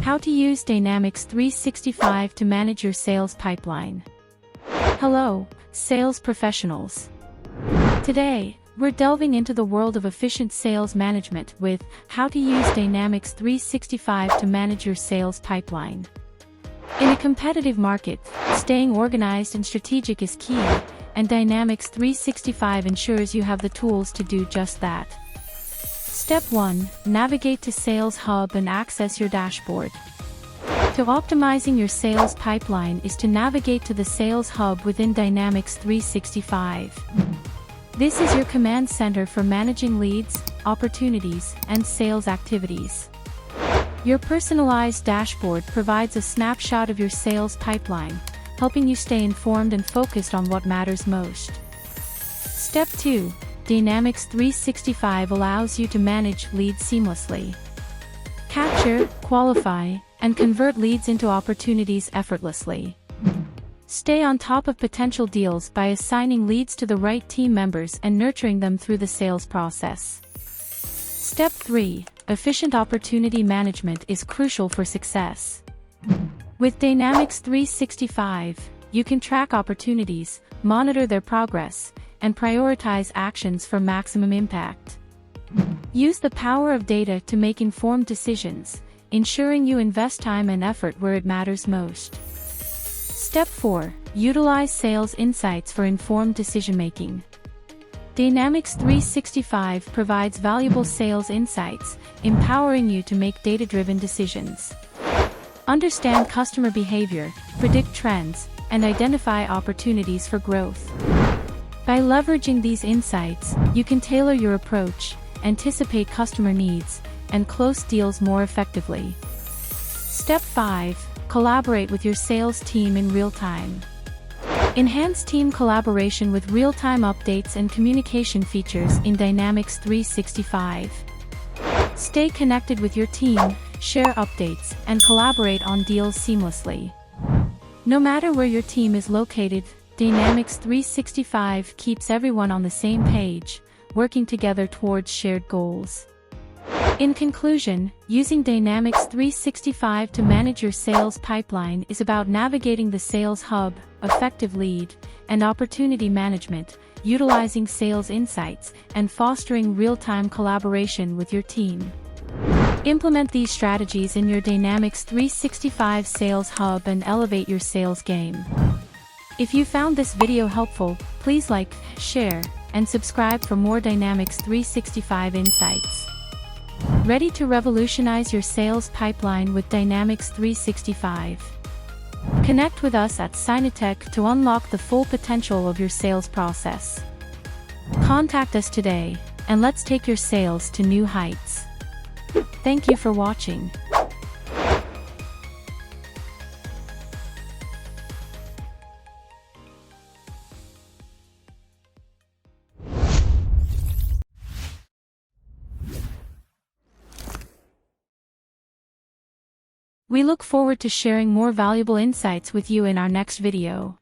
How to use Dynamics 365 to manage your sales pipeline. Hello, sales professionals. Today, we're delving into the world of efficient sales management with how to use Dynamics 365 to manage your sales pipeline. In a competitive market, staying organized and strategic is key, and Dynamics 365 ensures you have the tools to do just that. Step 1. Navigate to Sales Hub and access your dashboard. To optimizing your sales pipeline is to navigate to the Sales Hub within Dynamics 365. This is your command center for managing leads, opportunities, and sales activities. Your personalized dashboard provides a snapshot of your sales pipeline, helping you stay informed and focused on what matters most. Step 2. Dynamics 365 allows you to manage leads seamlessly. Capture, qualify, and convert leads into opportunities effortlessly. Stay on top of potential deals by assigning leads to the right team members and nurturing them through the sales process. Step 3. Efficient opportunity management is crucial for success. With Dynamics 365, you can track opportunities, monitor their progress, and prioritize actions for maximum impact. Use the power of data to make informed decisions, ensuring you invest time and effort where it matters most. Step 4. Utilize sales insights for informed decision-making. Dynamics 365 provides valuable sales insights, empowering you to make data-driven decisions. Understand customer behavior, predict trends, and identify opportunities for growth. By leveraging these insights, you can tailor your approach, anticipate customer needs, and close deals more effectively. Step 5. Collaborate with your sales team in real time. Enhance team collaboration with real-time updates and communication features in Dynamics 365. Stay connected with your team, share updates, and collaborate on deals seamlessly. No matter where your team is located, Dynamics 365 keeps everyone on the same page, working together towards shared goals. In conclusion, using Dynamics 365 to manage your sales pipeline is about navigating the sales hub, effective lead and opportunity management, utilizing sales insights, and fostering real-time collaboration with your team. Implement these strategies in your Dynamics 365 Sales Hub and elevate your sales game. If you found this video helpful, please like, share, and subscribe for more Dynamics 365 insights. Ready to revolutionize your sales pipeline with Dynamics 365? Connect with us at Synatech to unlock the full potential of your sales process. Contact us today, and let's take your sales to new heights. Thank you for watching. We look forward to sharing more valuable insights with you in our next video.